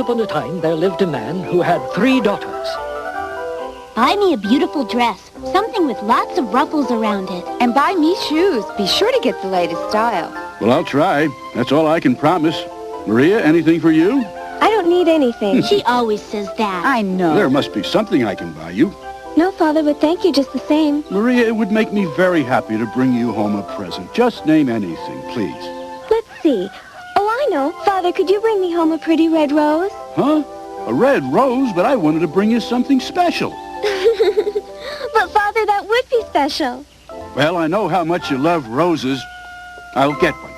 upon a time there lived a man who had 3 daughters. Buy me a beautiful dress, something with lots of ruffles around it. And buy me shoes. Be sure to get the latest style. Well, I'll try. That's all I can promise. Maria, anything for you? I don't need anything. She always says that. I know. There must be something I can buy you. No, Father, but thank you just the same. Maria, it would make me very happy to bring you home a present. Just name anything, please. Let's see. Oh, I know. Father, could you bring me home a pretty red rose? Huh? A red rose? But I wanted to bring you something special. But, Father, that would be special. Well, I know how much you love roses. I'll get one.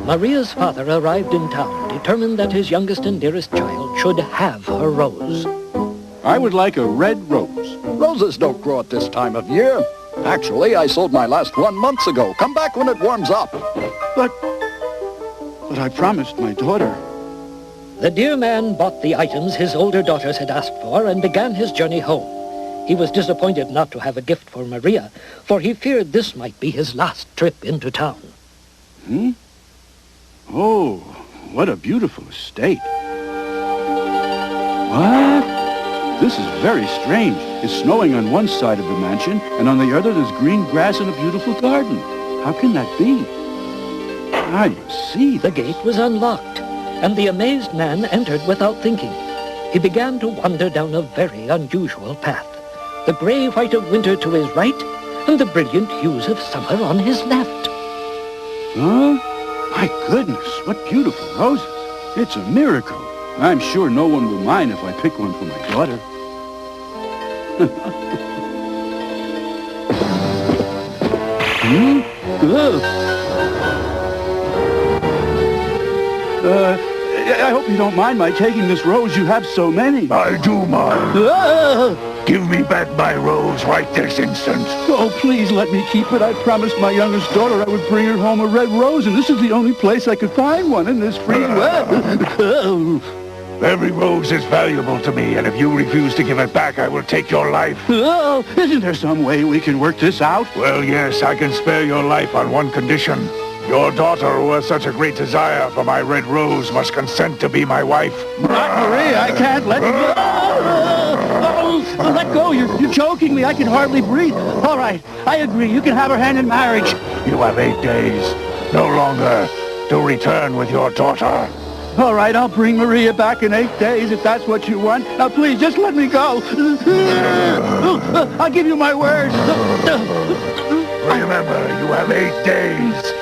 Maria's father arrived in town, determined that his youngest and dearest child should have a rose. I would like a red rose. Roses don't grow at this time of year. Actually, I sold my last one months ago. Come back when it warms up. But I promised my daughter. The dear man bought the items his older daughters had asked for and began his journey home. He was disappointed not to have a gift for Maria, for he feared this might be his last trip into town. Oh, what a beautiful estate. What? This is very strange. It's snowing on one side of the mansion, and on the other there's green grass and a beautiful garden. How can that be? I must see. The gate was unlocked, and the amazed man entered without thinking. He began to wander down a very unusual path. The gray-white of winter to his right, and the brilliant hues of summer on his left. Huh? My goodness, what beautiful roses. It's a miracle. I'm sure no one will mind if I pick one for my daughter. I hope you don't mind my taking this rose. You have so many. I do mind. Give me back my rose right this instant. Oh, please let me keep it. I promised my youngest daughter I would bring her home a red rose, and this is the only place I could find one in this free world. Every rose is valuable to me, and if you refuse to give it back, I will take your life. Oh, isn't there some way we can work this out? Well, yes, I can spare your life on one condition. Your daughter, who has such a great desire for my red rose, must consent to be my wife. Not Maria, I can't let you go. Let go, you're choking me. I can hardly breathe. All right, I agree. You can have her hand in marriage. You have 8 days, no longer, to return with your daughter. All right, I'll bring Maria back in 8 days if that's what you want. Now, please, just let me go. I'll give you my word. Remember, you have 8 days.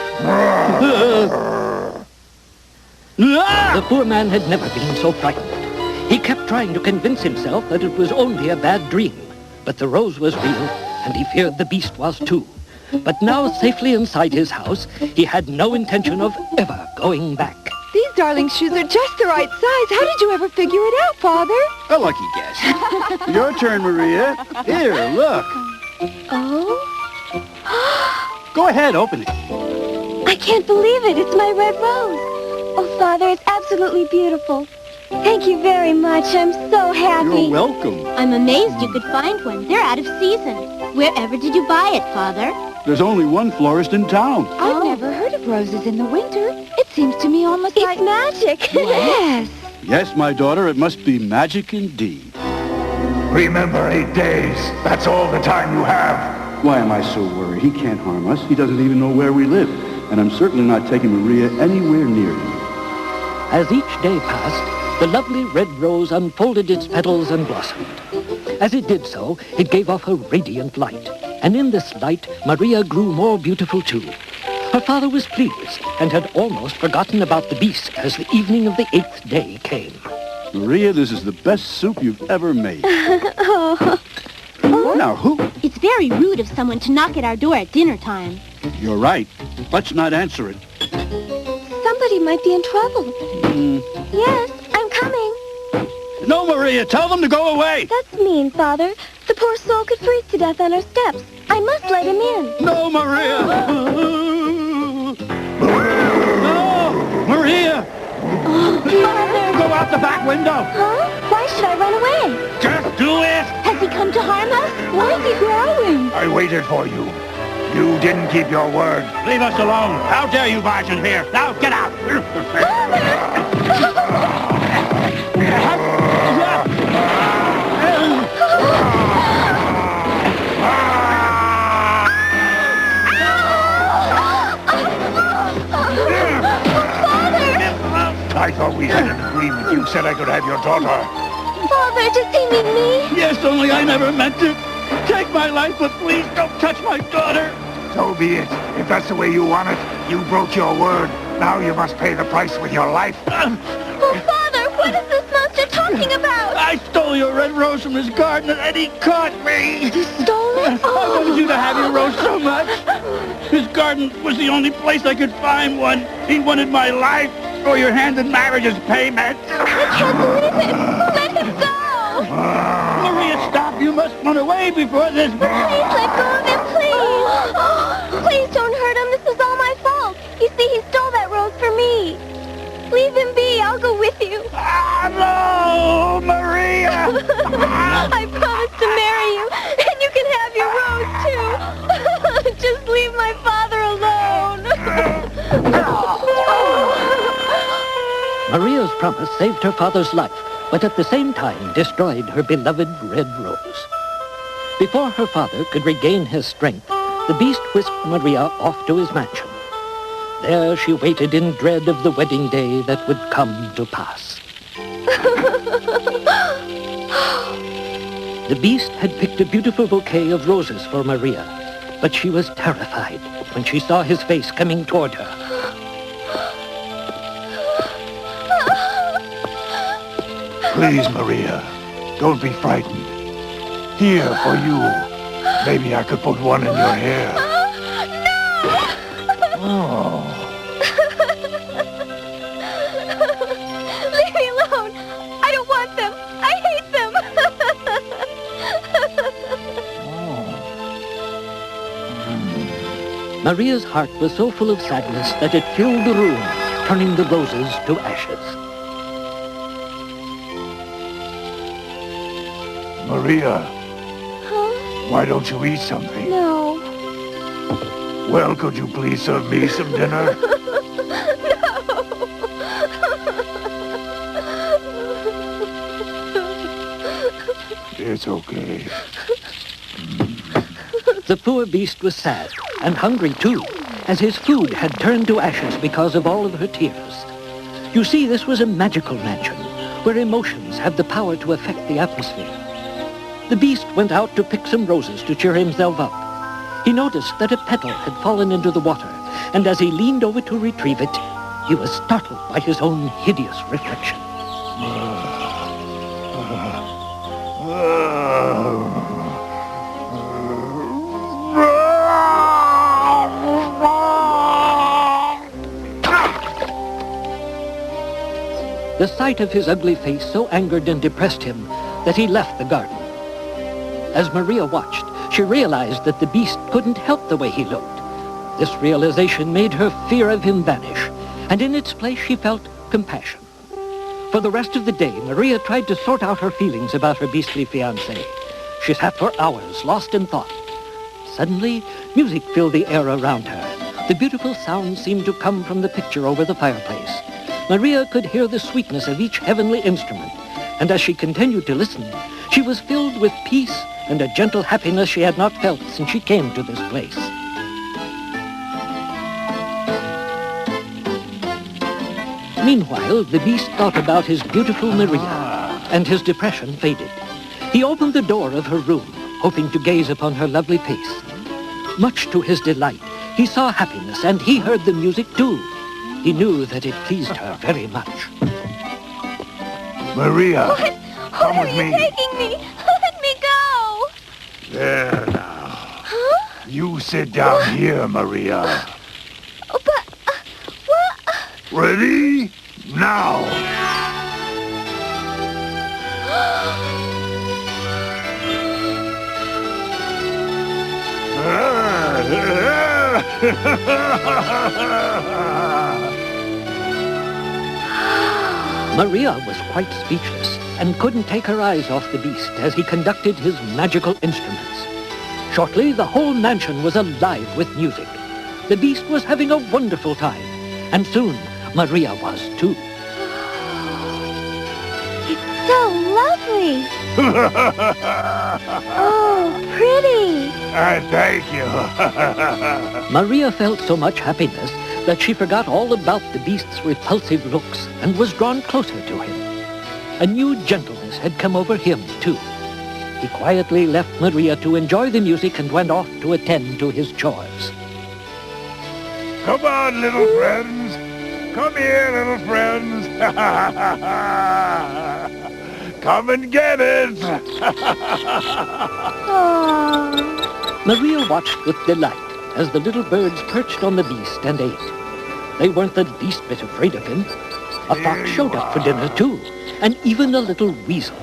The poor man had never been so frightened. He kept trying to convince himself that it was only a bad dream. But the rose was real, and he feared the beast was too. But now, safely inside his house, he had no intention of ever going back. These darling shoes are just the right size. How did you ever figure it out, Father? A lucky guess. Your turn, Maria. Here, look. Oh? Go ahead, open it. I can't believe it. It's my red rose. Oh, Father, it's absolutely beautiful. Thank you very much. I'm so happy. You're welcome. I'm amazed you could find one. They're out of season. Wherever did you buy it, Father? There's only one florist in town. I've never heard of roses in the winter. It seems to me almost It's like... magic. Yes. Yes, my daughter, it must be magic indeed. Remember, 8 days. That's all the time you have. Why am I so worried? He can't harm us. He doesn't even know where we live. And I'm certainly not taking Maria anywhere near him. As each day passed, the lovely red rose unfolded its petals and blossomed. As it did so, it gave off a radiant light. And in this light, Maria grew more beautiful too. Her father was pleased and had almost forgotten about the beast as the evening of the 8th day came. Maria, this is the best soup you've ever made. Now, who? It's very rude of someone to knock at our door at dinner time. You're right. Let's not answer it. Somebody might be in trouble. Yes, I'm coming. No, Maria, tell them to go away. That's mean, Father. The poor soul could freeze to death on our steps. I must let him in. No, Maria. No, Maria. Father. Go out the back window. Huh? Why should I run away? Just do it. Has he come to harm us? Why is he growling? I waited for you. You didn't keep your word. Leave us alone. How dare you barge in here? Now, get out. You said I could have your daughter. Father, does he mean me? Yes, only I never meant it. Take my life, but please don't touch my daughter. So be it. If that's the way you want it, you broke your word. Now you must pay the price with your life. Oh, Father, what is this monster talking about? I stole your red rose from his garden and he caught me. You stole it? I wanted you to have your rose so much. His garden was the only place I could find one. He wanted my life or your hand in marriage as payment. I can't believe it. Let him go. Maria, stop. You must run away before this... Please let go of him, please. Please don't hurt him. This is all my fault. You see, he stole that rose for me. Leave him be. I'll go with you. No, Maria! I promise to marry you, and you can have your rose, too. Just leave my father alone. Maria's promise saved her father's life, but at the same time destroyed her beloved red rose. Before her father could regain his strength, the beast whisked Maria off to his mansion. There she waited in dread of the wedding day that would come to pass. The beast had picked a beautiful bouquet of roses for Maria, but she was terrified when she saw his face coming toward her. Please, Maria, don't be frightened. Here, for you. Maybe I could put one in your hair. Oh. Leave me alone. I don't want them. I hate them. Maria's heart was so full of sadness that it filled the room, turning the roses to ashes. Maria, Huh? why don't you eat something? No. Well, could you please serve me some dinner? It's okay. The poor beast was sad, and hungry too, as his food had turned to ashes because of all of her tears. You see, this was a magical mansion, where emotions have the power to affect the atmosphere. The beast went out to pick some roses to cheer himself up. He noticed that a petal had fallen into the water, and as he leaned over to retrieve it, he was startled by his own hideous reflection. The sight of his ugly face so angered and depressed him that he left the garden. As Maria watched, she realized that the beast couldn't help the way he looked. This realization made her fear of him vanish, and in its place she felt compassion. For the rest of the day, Maria tried to sort out her feelings about her beastly fiancé. She sat for hours, lost in thought. Suddenly, music filled the air around her. The beautiful sound seemed to come from the picture over the fireplace. Maria could hear the sweetness of each heavenly instrument, and as she continued to listen, she was filled with peace and a gentle happiness she had not felt since she came to this place. Meanwhile, the beast thought about his beautiful Maria, and his depression faded. He opened the door of her room, hoping to gaze upon her lovely face. Much to his delight, he saw happiness, and he heard the music too. He knew that it pleased her very much. Maria, come Where with are you me. taking me? Let me go. There now. Huh? You sit down here, Maria. Oh, but, what? Ready? Now. Maria was quite speechless and couldn't take her eyes off the beast as he conducted his magical instruments. Shortly, the whole mansion was alive with music. The beast was having a wonderful time, and soon Maria was too. It's so lovely. Oh, pretty. Thank you. Maria felt so much happiness that she forgot all about the beast's repulsive looks and was drawn closer to him. A new gentleness had come over him, too. He quietly left Maria to enjoy the music and went off to attend to his chores. Come on, little friends. Come here, little friends. Come and get it. Maria watched with delight as the little birds perched on the beast and ate. They weren't the least bit afraid of him. A fox showed up for dinner, too, and even a little weasel.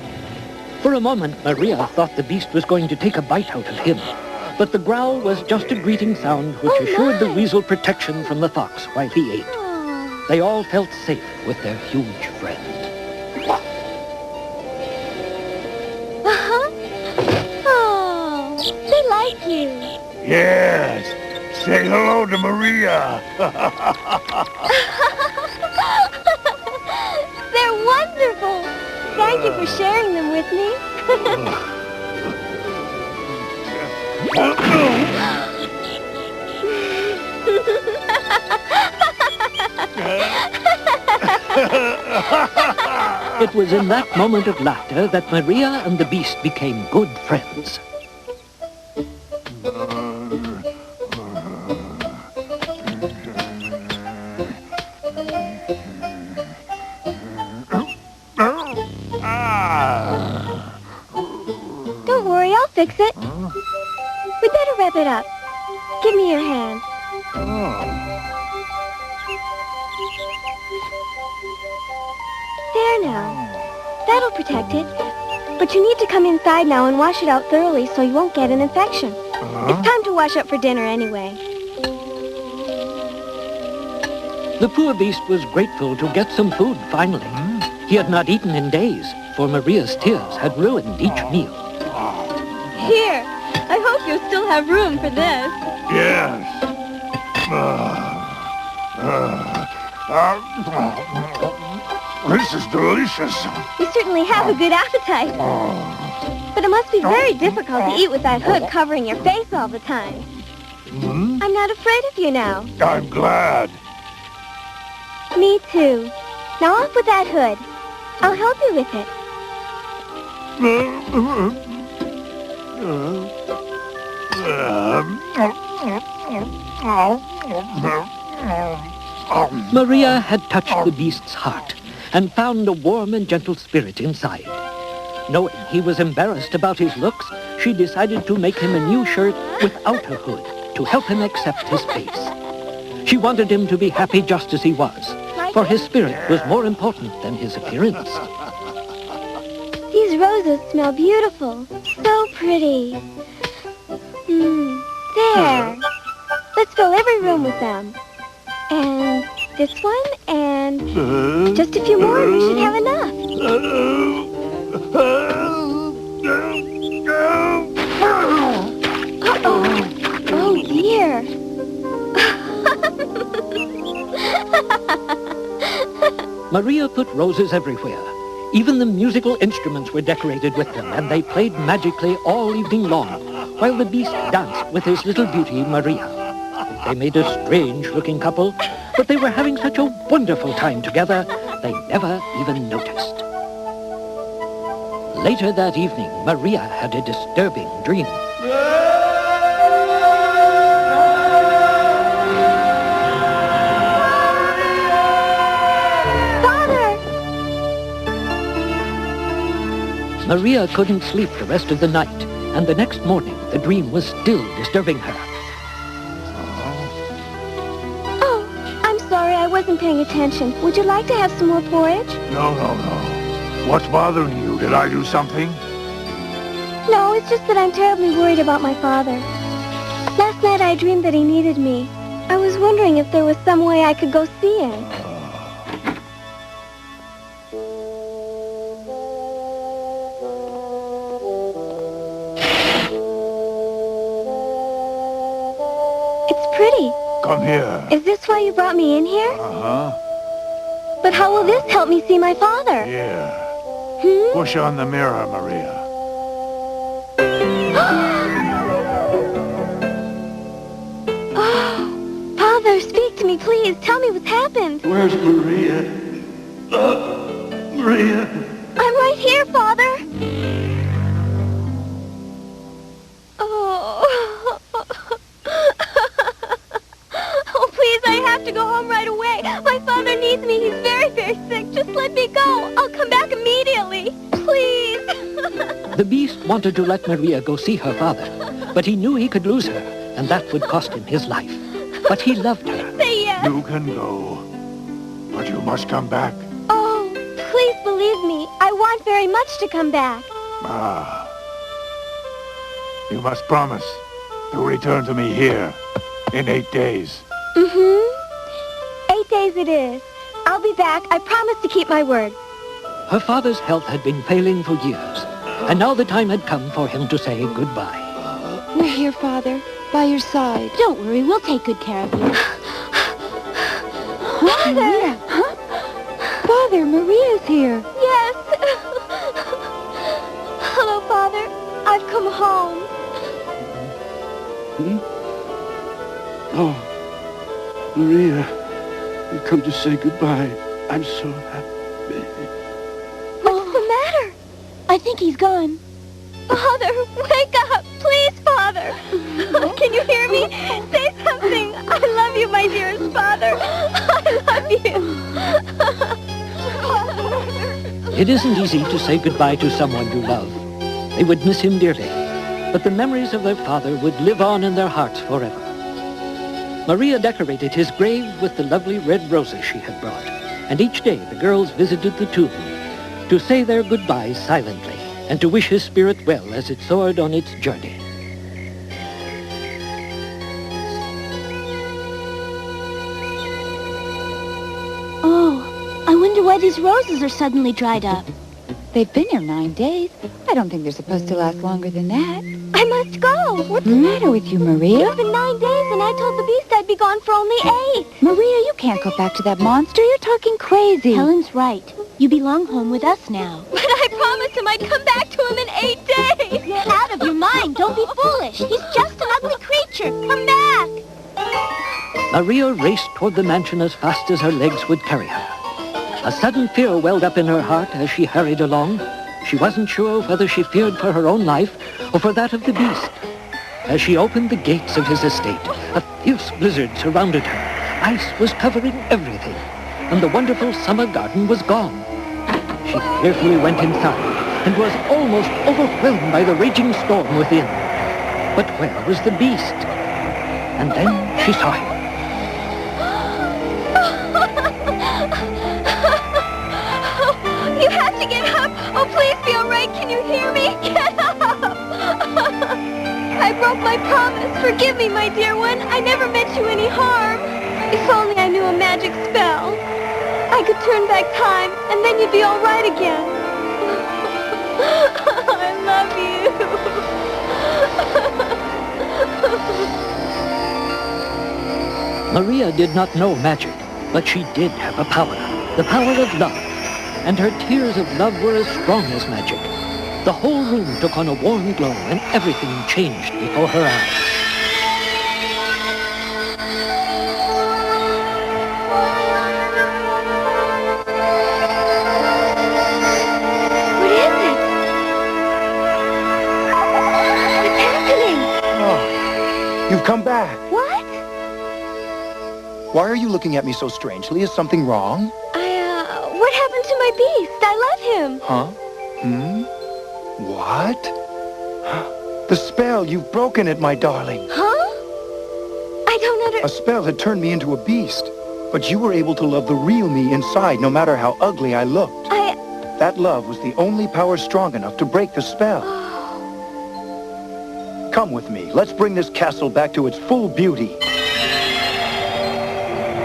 For a moment, Maria thought the beast was going to take a bite out of him, but the growl was just a greeting sound which assured the weasel protection from the fox while he ate. They all felt safe with their huge friend. Oh, they like you. Yes. Say hello to Maria. They're wonderful. Thank you for sharing them with me. It was in that moment of laughter that Maria and the beast became good friends. Don't worry, I'll fix it. We better wrap it up. Give me your hand. There now. That'll protect it. But you need to come inside now and wash it out thoroughly so you won't get an infection. It's time to wash up for dinner anyway. The poor beast was grateful to get some food finally. He had not eaten in days, for Maria's tears had ruined each meal. Here, I hope you still have room for this. Yes. This is delicious. You certainly have a good appetite. But it must be very difficult to eat with that hood covering your face all the time. I'm not afraid of you now. I'm glad. Me too. Now off with that hood. I'll help you with it. Maria had touched the beast's heart and found a warm and gentle spirit inside. Knowing he was embarrassed about his looks, she decided to make him a new shirt without a hood to help him accept his face. She wanted him to be happy just as he was, for his spirit was more important than his appearance. These roses smell beautiful. So pretty. There. Let's fill every room with them. And this one, and just a few more, and we should have enough. Uh-oh. Oh, dear. Maria put roses everywhere. Even the musical instruments were decorated with them, and they played magically all evening long, while the beast danced with his little beauty, Maria. They made a strange-looking couple, but they were having such a wonderful time together, they never even noticed. Later that evening, Maria had a disturbing dream. Maria couldn't sleep the rest of the night, and the next morning the dream was still disturbing her. Oh, I'm sorry, I wasn't paying attention. Would you like to have some more porridge? No. What's bothering you? Did I do something? No, it's just that I'm terribly worried about my father. Last night I dreamed that he needed me. I was wondering if there was some way I could go see him. Pretty. Come here. Is this why you brought me in here? Uh-huh. But how will this help me see my father? Here. Push on the mirror, Maria. Oh, Father, speak to me, please. Tell me what's happened. Where's Maria? Maria? I'm wanted to let Maria go see her father, but he knew he could lose her, and that would cost him his life. But he loved her. Say yes. You can go, but you must come back. Oh, please believe me. I want very much to come back. Ah. You must promise to return to me here in 8 days. 8 days it is. I'll be back. I promise to keep my word. Her father's health had been failing for years, and now the time had come for him to say goodbye. We're here, Father, by your side. Don't worry, we'll take good care of you. Father! Huh? Father, Maria's here. Yes. Hello, Father. I've come home. Oh, Maria, you've come to say goodbye. I'm so happy. What's the matter? I think he's gone. Father, wake up. Please, Father. Can you hear me? Say something. I love you, my dearest Father. I love you. It isn't easy to say goodbye to someone you love. They would miss him dearly, but the memories of their father would live on in their hearts forever. Maria decorated his grave with the lovely red roses she had brought, and each day the girls visited the tomb to say their goodbyes silently and to wish his spirit well as it soared on its journey. Oh, I wonder why these roses are suddenly dried up. They've been here 9 days. I don't think they're supposed to last longer than that. I must go. What's the matter with you, Maria? It's been 9 days, and I told the beast I'd be gone for only 8. Maria, you can't go back to that monster. You're talking crazy. Helen's right. You belong home with us now. But I promised him I'd come back to him in 8 days. You're out of your mind. Don't be foolish. He's just an ugly creature. Come back. Maria raced toward the mansion as fast as her legs would carry her. A sudden fear welled up in her heart as she hurried along. She wasn't sure whether she feared for her own life or for that of the beast. As she opened the gates of his estate, a fierce blizzard surrounded her. Ice was covering everything, and the wonderful summer garden was gone. She fearfully went inside and was almost overwhelmed by the raging storm within. But where was the beast? And then she saw him. You have to get up. Oh, please be all right. Can you hear me? Get up. I broke my promise. Forgive me, my dear one. I never meant you any harm. If only I knew a magic spell. I could turn back time, and then you'd be all right again. I love you. Maria did not know magic, but she did have a power, the power of love. And her tears of love were as strong as magic. The whole room took on a warm glow, and everything changed before her eyes. What is it? What's happening? Oh, you've come back. What? Why are you looking at me so strangely? Is something wrong? What happened to my beast? I love him. Huh? What? The spell, you've broken it, my darling. Huh? I don't A spell had turned me into a beast, but you were able to love the real me inside, no matter how ugly I looked. That love was the only power strong enough to break the spell. Come with me. Let's bring this castle back to its full beauty.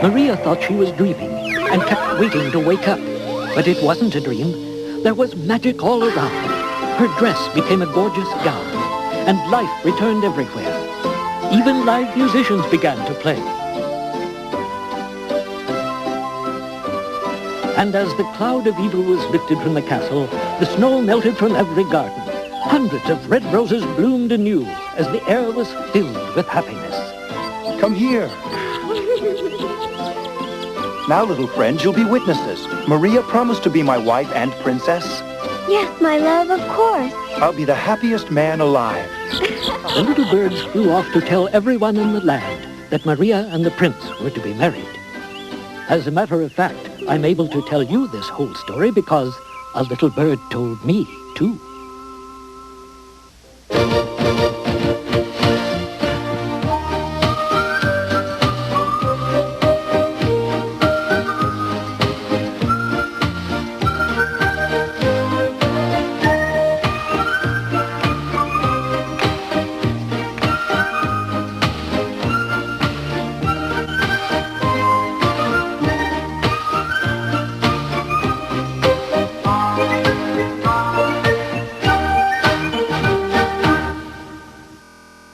Maria thought she was dreaming and kept waiting to wake up. But it wasn't a dream. There was magic all around. Her dress became a gorgeous gown, and life returned everywhere. Even live musicians began to play. And as the cloud of evil was lifted from the castle, the snow melted from every garden. Hundreds of red roses bloomed anew as the air was filled with happiness. Come here. Now, little friends, you'll be witnesses. Maria promised to be my wife and princess. Yes, my love, of course. I'll be the happiest man alive. The little birds flew off to tell everyone in the land that Maria and the prince were to be married. As a matter of fact, I'm able to tell you this whole story because a little bird told me, too.